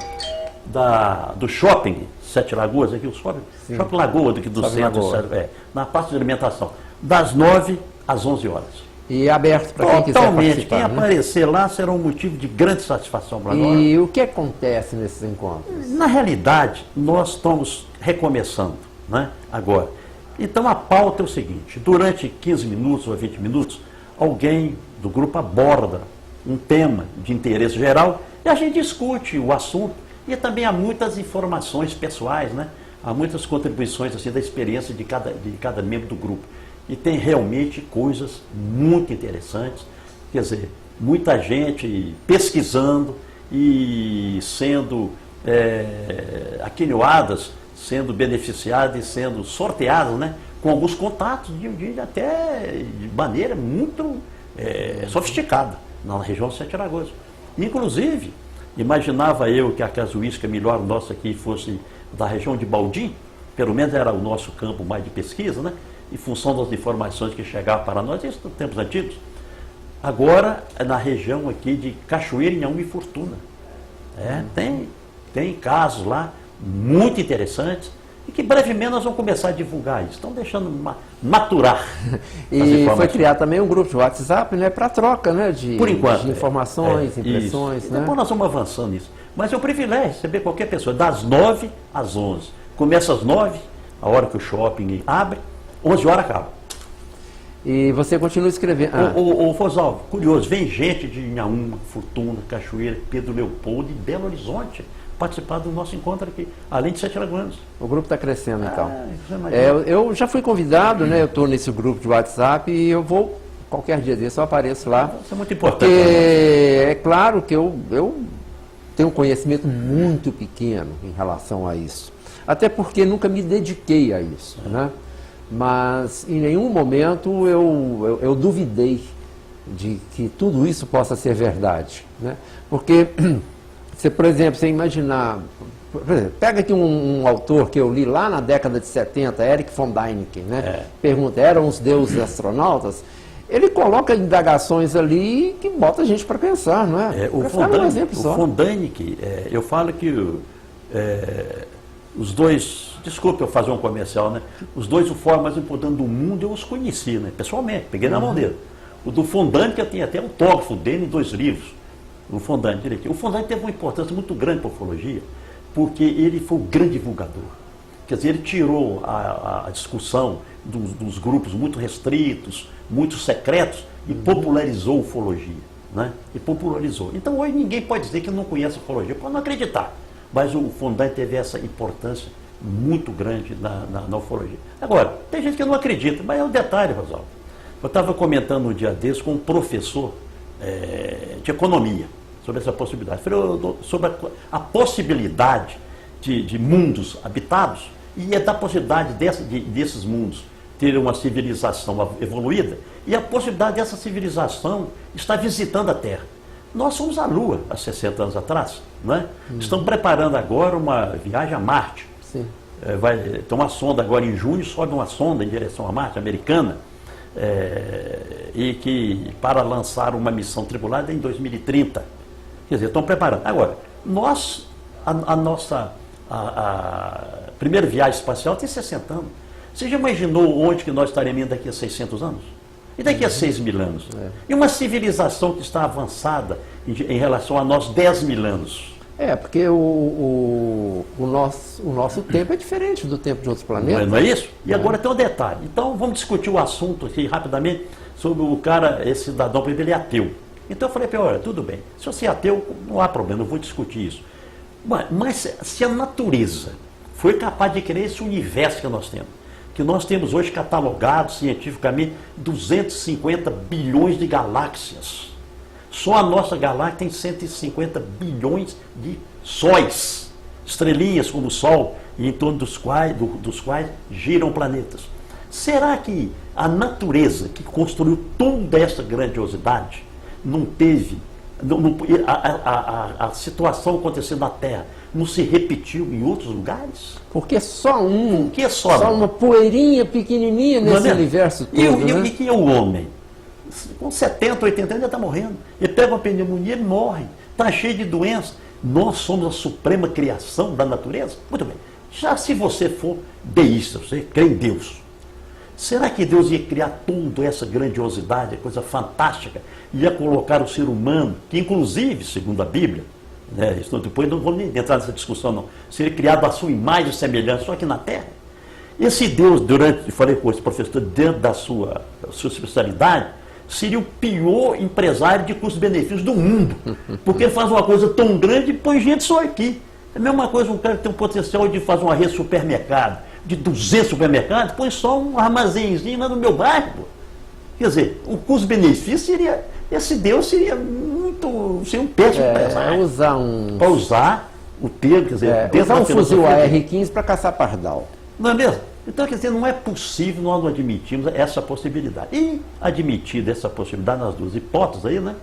Speaker 2: do shopping Sete Lagoas, aqui o shopping Lagoa, do centro, na praça de alimentação, das 9 às 11 horas.
Speaker 1: E é aberto para quem quiser participar.
Speaker 2: Quem aparecer lá será um motivo de grande satisfação para nós.
Speaker 1: E o que acontece nesses encontros?
Speaker 2: Na realidade, nós estamos recomeçando, né, agora. Então a pauta é o seguinte: durante 15 minutos ou 20 minutos, alguém do grupo aborda um tema de interesse geral e a gente discute o assunto. E também há muitas informações pessoais, né? Há muitas contribuições assim, da experiência de cada membro do grupo. E tem realmente coisas muito interessantes, quer dizer, muita gente pesquisando e sendo aquinhoadas, sendo beneficiadas e sendo sorteadas, né? Com alguns contatos até de maneira muito sofisticada na região de Sete Lagoas. Inclusive, imaginava eu que a casuística melhor nossa aqui fosse da região de Baldim, pelo menos era o nosso campo mais de pesquisa, né? Em função das informações que chegavam para nós, isso nos tempos antigos. Agora, é na região aqui de Cachoeira, Inhaúma e Fortuna. Tem casos lá muito interessantes e que brevemente nós vamos começar a divulgar isso. Estão deixando maturar.
Speaker 1: E foi criado também um grupo de WhatsApp, né, para troca, né, de informações, impressões.
Speaker 2: Né? Depois nós vamos avançando nisso. Mas é um privilégio receber qualquer pessoa, das 9 às 11. Começa às 9, a hora que o shopping abre, 11 horas acaba.
Speaker 1: E você continua escrevendo.
Speaker 2: Ô Fosal, curioso, vem gente de Inhaúma, Fortuna, Cachoeira, Pedro Leopoldo e Belo Horizonte participar do nosso encontro aqui, além de Sete Lagoas.
Speaker 1: O grupo está crescendo, então. Eu já fui convidado, né? Eu estou nesse grupo de WhatsApp e eu vou, qualquer dia desse, eu apareço lá.
Speaker 2: Isso é muito importante.
Speaker 1: Porque é claro que eu tenho um conhecimento muito pequeno em relação a isso. Até porque nunca me dediquei a isso, né? Mas em nenhum momento eu duvidei de que tudo isso possa ser verdade, né? Porque, por exemplo, você imaginar, por exemplo, pega aqui um autor que eu li lá na década de 70, Erich von Däniken, né? Pergunta, eram os deuses astronautas? Ele coloca indagações ali que bota a gente para pensar, não é?
Speaker 2: O von Däniken, eu falo que os dois, desculpe eu fazer um comercial, né? Os dois ufólogos mais importantes do mundo eu os conheci, né? Pessoalmente, peguei na mão dele. O do von Däniken eu tenho até autógrafo dele em 2 livros. O von Däniken direitinho. O von Däniken teve uma importância muito grande para a ufologia, porque ele foi um grande divulgador. Quer dizer, ele tirou a discussão dos grupos muito restritos, muito secretos, e popularizou a ufologia, né? E popularizou. Então hoje ninguém pode dizer que não conhece a ufologia, pode não acreditar. Mas o von Däniken teve essa importância muito grande na ufologia. Agora, tem gente que não acredita, mas é um detalhe, Rosalvo. Eu estava comentando um dia desses com um professor de economia sobre essa possibilidade. Falei sobre a possibilidade de mundos habitados e da possibilidade desses mundos terem uma civilização evoluída e a possibilidade dessa civilização estar visitando a Terra. Nós fomos à Lua há 60 anos atrás, né? Estamos preparando agora uma viagem a Marte.
Speaker 1: Sim.
Speaker 2: Vai ter uma sonda agora em junho, sobe uma sonda em direção a Marte, americana, e que para lançar uma missão tripulada em 2030. Quer dizer, estão preparando. Agora, a nossa primeira viagem espacial tem 60 anos. Você já imaginou onde que nós estaremos daqui a 600 anos? E daqui a 6.000 anos? E uma civilização que está avançada em relação a nós 10.000 anos?
Speaker 1: Porque o nosso tempo é diferente do tempo de outros planetas.
Speaker 2: Não é isso? E agora tem um detalhe. Então vamos discutir o assunto aqui rapidamente sobre o cara, esse cidadão, ele é ateu. Então eu falei para ele, olha, tudo bem, se você é ateu, não há problema, eu vou discutir isso. Mas se a natureza foi capaz de criar esse universo que nós temos hoje catalogado cientificamente 250 bilhões de galáxias. Só a nossa galáxia tem 150 bilhões de sóis, estrelinhas como o Sol, e em torno dos quais giram planetas. Será que a natureza que construiu toda essa grandiosidade não teve, a situação acontecendo na Terra não se repetiu em outros lugares?
Speaker 1: Porque só um,
Speaker 2: Por que só
Speaker 1: uma poeirinha pequenininha nesse universo todo,
Speaker 2: E quem é o homem? Com 70, 80 anos já está morrendo. Ele pega uma pneumonia e morre. Está cheio de doenças. Nós somos a suprema criação da natureza? Muito bem. Já se você for deísta, você crê em Deus, será que Deus ia criar toda essa grandiosidade, coisa fantástica, ia colocar o ser humano, que inclusive, segundo a Bíblia, né, depois não vou nem entrar nessa discussão não, seria criado à sua imagem e semelhança, só aqui na Terra? Esse Deus, falei com esse professor, dentro da sua especialidade, seria o pior empresário de custos-benefícios do mundo, porque ele faz uma coisa tão grande e põe gente só aqui. É a mesma coisa um cara que tem um potencial de fazer uma rede de supermercado, de 200 supermercados, põe só um armazenzinho lá no meu bairro. Quer dizer, o custo-benefício seria, esse Deus seria um péssimo empresário. Para usar o termo, quer dizer,
Speaker 1: usar um fuzil AR-15 para caçar pardal.
Speaker 2: Não é mesmo? Então, quer dizer, não é possível, nós não admitimos essa possibilidade. E, admitida essa possibilidade nas duas hipóteses aí, né?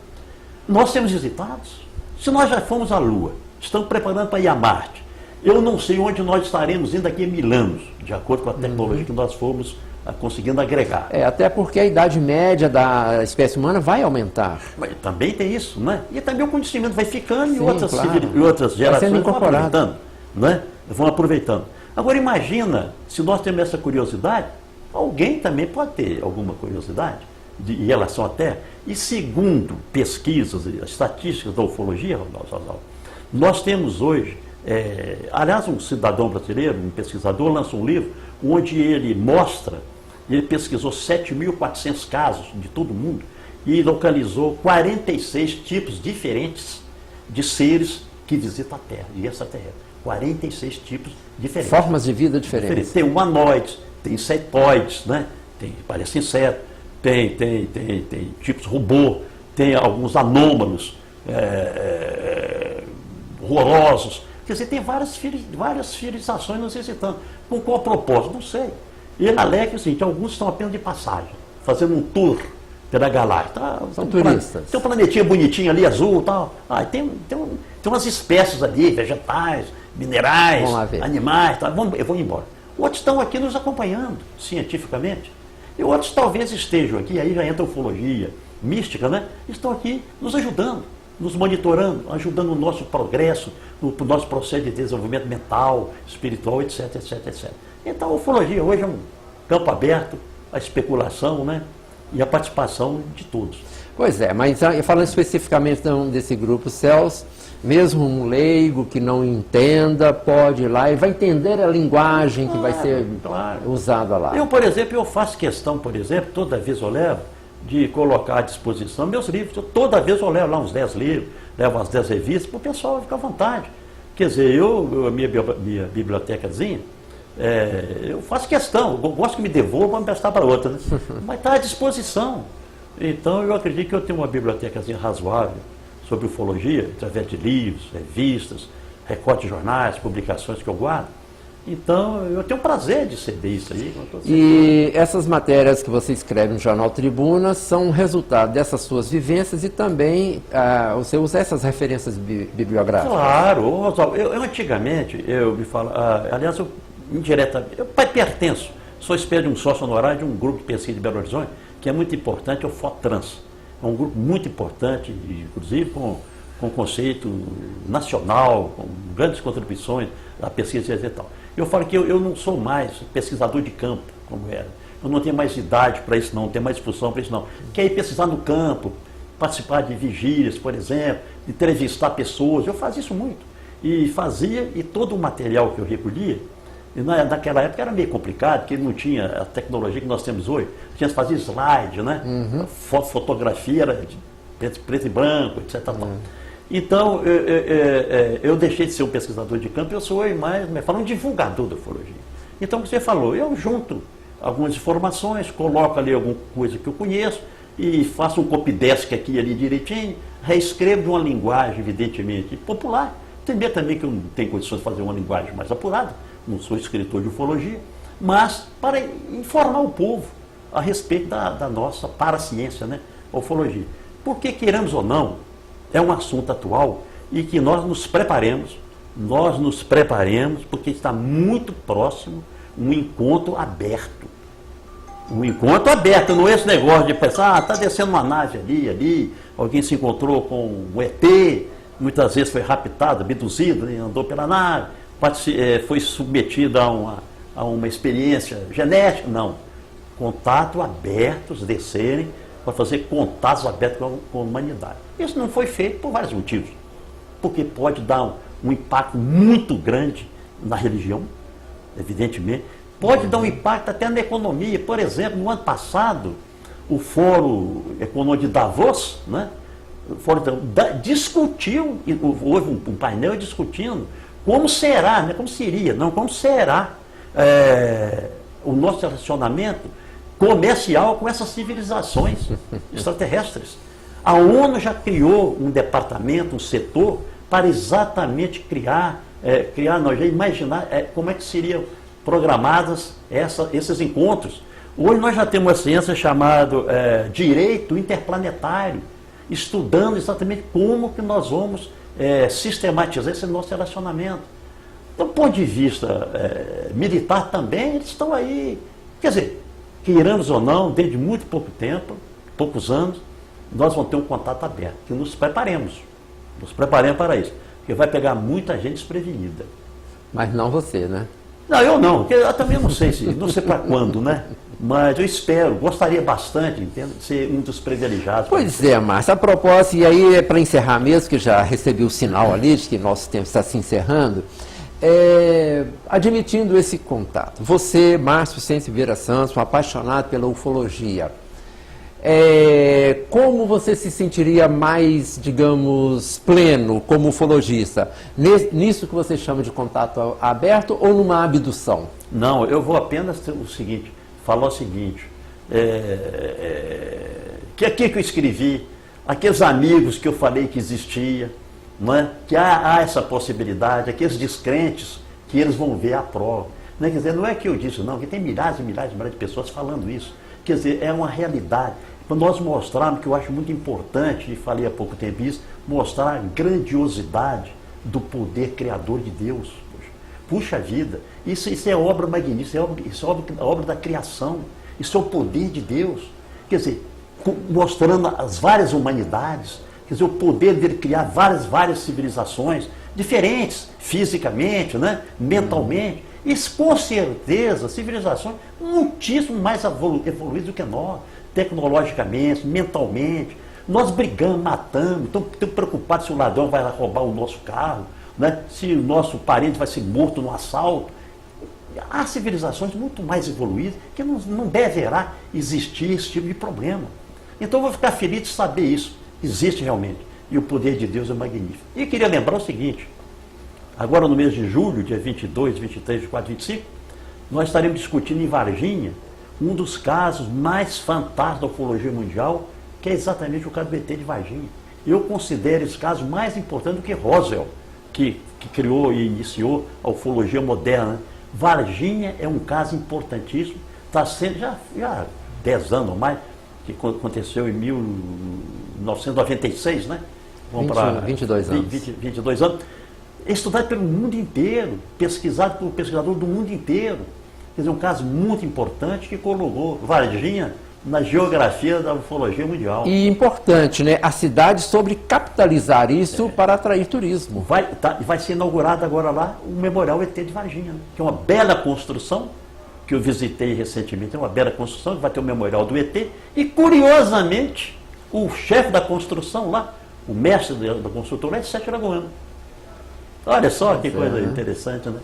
Speaker 2: Nós temos visitados. Se nós já fomos à Lua, estamos preparando para ir a Marte, eu não sei onde nós estaremos indo daqui a 1000 anos, de acordo com a tecnologia que nós fomos conseguindo agregar.
Speaker 1: Até porque a idade média da espécie humana vai aumentar.
Speaker 2: Mas também tem isso, né? E também o conhecimento vai ficando.
Speaker 1: Sim,
Speaker 2: e outras gerações vão aproveitando, né? Vão aproveitando. Agora imagina, se nós temos essa curiosidade, alguém também pode ter alguma curiosidade em relação à Terra. E segundo pesquisas, estatísticas da ufologia, nós temos hoje, aliás, um cidadão brasileiro, um pesquisador, lançou um livro onde ele mostra, ele pesquisou 7.400 casos de todo mundo e localizou 46 tipos diferentes de seres que visitam a Terra, e extraterrestres. 46 tipos diferentes.
Speaker 1: Formas de vida diferentes.
Speaker 2: Tem humanoides, tem insetoides, né? Parece inseto, tem tipos robô, tem alguns anômalos, horrorosos. Quer dizer, tem várias civilizações nos visitando. Com qual propósito? Não sei. E ele alega o seguinte, alguns estão apenas de passagem, fazendo um tour pela galáxia.
Speaker 1: São turistas.
Speaker 2: Tem um planetinha bonitinho ali, azul e tal. Tem umas espécies ali, vegetais, minerais, animais, tá? Eu vou embora. Outros estão aqui nos acompanhando, cientificamente. E outros talvez estejam aqui, aí já entra a ufologia, mística, né? Estão aqui nos ajudando, nos monitorando, ajudando o nosso progresso, no nosso processo de desenvolvimento mental, espiritual, etc, etc, etc. Então a ufologia hoje é um campo aberto, a especulação, né? E a participação de todos.
Speaker 1: Pois é, mas falando especificamente então, desse grupo CELS, mesmo um leigo que não entenda, pode ir lá e vai entender a linguagem que vai ser usada lá.
Speaker 2: Eu, por exemplo, eu faço questão, toda vez eu levo, de colocar à disposição meus livros. Toda vez eu levo lá uns 10 livros, levo umas 10 revistas, para o pessoal ficar à vontade. Quer dizer, a minha bibliotecazinha, eu faço questão, eu gosto que me devolvam para me prestar para outra, né? Mas está à disposição. Então, eu acredito que eu tenho uma bibliotecazinha razoável sobre ufologia, através de livros, revistas, recortes de jornais, publicações que eu guardo. Então, eu tenho o prazer de ceder isso aí.
Speaker 1: E essas matérias que você escreve no Jornal Tribuna são resultado dessas suas vivências e também você usa essas referências bibliográficas?
Speaker 2: Claro. Antigamente, eu me falo, aliás, eu indiretamente, eu pertenço, sou espécie de um sócio honorário de um grupo de pesquisa de Belo Horizonte, que é muito importante, é o FOTRANS. É um grupo muito importante, inclusive com conceito nacional, com grandes contribuições à pesquisa e tal. Eu falo que eu não sou mais pesquisador de campo, como era. Eu não tenho mais idade para isso, não tenho mais disposição para isso, não. Quer ir pesquisar no campo, participar de vigílias, por exemplo, entrevistar pessoas. Eu fazia isso muito. E todo o material que eu recolhia, e naquela época era meio complicado, porque não tinha a tecnologia que nós temos hoje. A gente fazia slide, né?
Speaker 1: Uhum.
Speaker 2: Fotografia era de preto e branco, etc. Então, eu deixei de ser um pesquisador de campo, eu sou mais um divulgador da ufologia. Então, o que você falou, eu junto algumas informações, coloco ali alguma coisa que eu conheço e faço um copydesk aqui e ali direitinho, reescrevo de uma linguagem, evidentemente, popular. Entender também que eu não tenho condições de fazer uma linguagem mais apurada, não sou escritor de ufologia, mas para informar o povo a respeito da nossa paraciência, né? Ufologia. Porque, queiramos ou não, é um assunto atual e que nós nos preparemos, porque está muito próximo um encontro aberto. Um encontro aberto, não é esse negócio de pensar, está descendo uma nave ali, alguém se encontrou com um ET, muitas vezes foi raptado, abduzido, né, andou pela nave, foi submetido a uma experiência genética. Não. Contato abertos, descerem, para fazer contatos abertos com a humanidade. Isso não foi feito por vários motivos. Porque pode dar um impacto muito grande na religião, evidentemente. Pode dar um impacto até na economia. Por exemplo, no ano passado, o Fórum Econômico de Davos, né, discutiu, houve um painel discutindo como será, não é como seria, não, como será o nosso relacionamento comercial com essas civilizações extraterrestres. A ONU já criou um departamento, um setor, para exatamente imaginar como é que seriam programadas esses encontros. Hoje nós já temos uma ciência chamada direito interplanetário, estudando exatamente como que nós vamos sistematizar esse nosso relacionamento. Do ponto de vista militar também, eles estão aí. Quer dizer, queiramos ou não, desde muito pouco tempo, poucos anos, nós vamos ter um contato aberto, que nos preparemos para isso, porque vai pegar muita gente desprevenida.
Speaker 1: Mas não você, né?
Speaker 2: Não, eu não, porque eu também não sei para quando, né? Mas eu espero, gostaria bastante, entende, de ser um dos privilegiados.
Speaker 1: Pois é, Márcio, a propósito, e aí é para encerrar mesmo, que já recebi o sinal ali de que nosso tempo está se encerrando, admitindo esse contato. Você, Márcio Vicente Vieira Santos, um apaixonado pela ufologia, como você se sentiria mais, digamos, pleno como ufologista? Nisso que você chama de contato aberto ou numa abdução?
Speaker 2: Não, eu vou apenas falar o seguinte, que aqui que eu escrevi, aqueles amigos que eu falei que existia, não é? Que há essa possibilidade, aqueles descrentes que eles vão ver a prova. Não é, quer dizer, não é que eu disse, não, que tem milhares e milhares de pessoas falando isso. Quer dizer, é uma realidade. Para nós mostrarmos, que eu acho muito importante, e falei há pouco tempo isso, mostrar a grandiosidade do poder criador de Deus. Puxa vida, isso é obra magnífica, isso é obra da criação, isso é o poder de Deus. Quer dizer, mostrando as várias humanidades, quer dizer, o poder dele criar várias civilizações, diferentes fisicamente, né, mentalmente, e com certeza civilizações muitíssimo mais evoluídas do que nós, tecnologicamente, mentalmente. Nós brigamos, matamos, estamos preocupados se o ladrão vai roubar o nosso carro, né? Se o nosso parente vai ser morto no assalto. Há civilizações muito mais evoluídas que não deverá existir esse tipo de problema. Então eu vou ficar feliz de saber isso. Existe realmente. E o poder de Deus é magnífico. E queria lembrar o seguinte, agora no mês de julho, dia 22, 23, 24, 25, nós estaremos discutindo em Varginha um dos casos mais fantásticos da ufologia mundial, que é exatamente o caso do ET de Varginha. Eu considero esse caso mais importante do que Roswell, que criou e iniciou a ufologia moderna. Varginha é um caso importantíssimo, está sendo já há 10 anos ou mais, que aconteceu em 1996, né?
Speaker 1: 22 anos.
Speaker 2: 22 anos. Estudado pelo mundo inteiro, pesquisado por pesquisadores do mundo inteiro. Quer dizer, um caso muito importante que colocou Varginha na geografia da ufologia mundial.
Speaker 1: E importante, né? A cidade soube capitalizar isso para atrair turismo.
Speaker 2: Vai ser inaugurado agora lá o Memorial ET de Varginha, né? Que é uma bela construção, que eu visitei recentemente, é uma bela construção, que vai ter o Memorial do ET, e curiosamente, o chefe da construção lá, o mestre da construtora é de Sete Lagoas. Olha só que coisa interessante, né?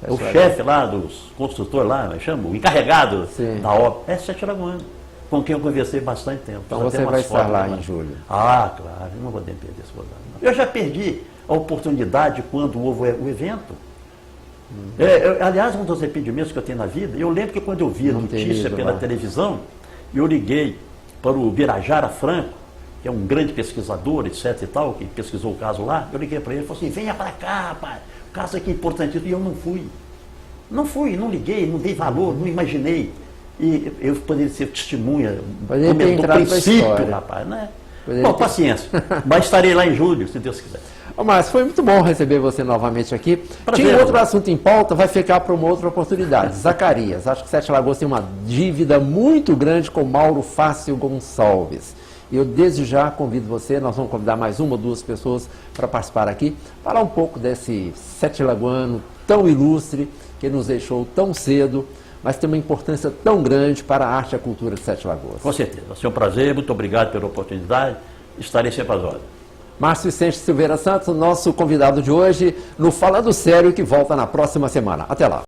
Speaker 2: O chefe lá dos construtores lá, chama, o encarregado da obra, é Sete Lagoas, com quem eu conversei bastante tempo.
Speaker 1: Então você vai estar lá em julho.
Speaker 2: Ah, claro, eu não vou perder esse rodado. Eu já perdi a oportunidade quando houve o evento. Aliás, um dos arrependimentos que eu tenho na vida, eu lembro que quando eu vi a notícia pela televisão, eu liguei para o Birajara Franco, que é um grande pesquisador, etc e tal, que pesquisou o caso lá, eu liguei para ele e falei assim, venha para cá, rapaz, o caso aqui é importantíssimo, e eu não fui. Não fui, não liguei, não dei valor, não imaginei. E eu poderia ser testemunha do princípio, rapaz, né? Bom, paciência. Mas estarei lá em julho, se Deus quiser.
Speaker 1: Ô, Márcio, foi muito bom receber você novamente aqui.
Speaker 2: Prazer,
Speaker 1: Tinha outro assunto em pauta, vai ficar para uma outra oportunidade. Zacarias, acho que Sete Lagoas tem uma dívida muito grande com Mauro Fácil Gonçalves. E eu desde já convido você, nós vamos convidar mais uma ou duas pessoas para participar aqui, falar um pouco desse Sete Lagoano tão ilustre, que nos deixou tão cedo, mas tem uma importância tão grande para a arte e a cultura de Sete Lagoas.
Speaker 2: Com certeza, vai ser um prazer, muito obrigado pela oportunidade, estarei sempre às ordens.
Speaker 1: Márcio Vicente Silveira Santos, nosso convidado de hoje, no Falando Sério, que volta na próxima semana. Até lá.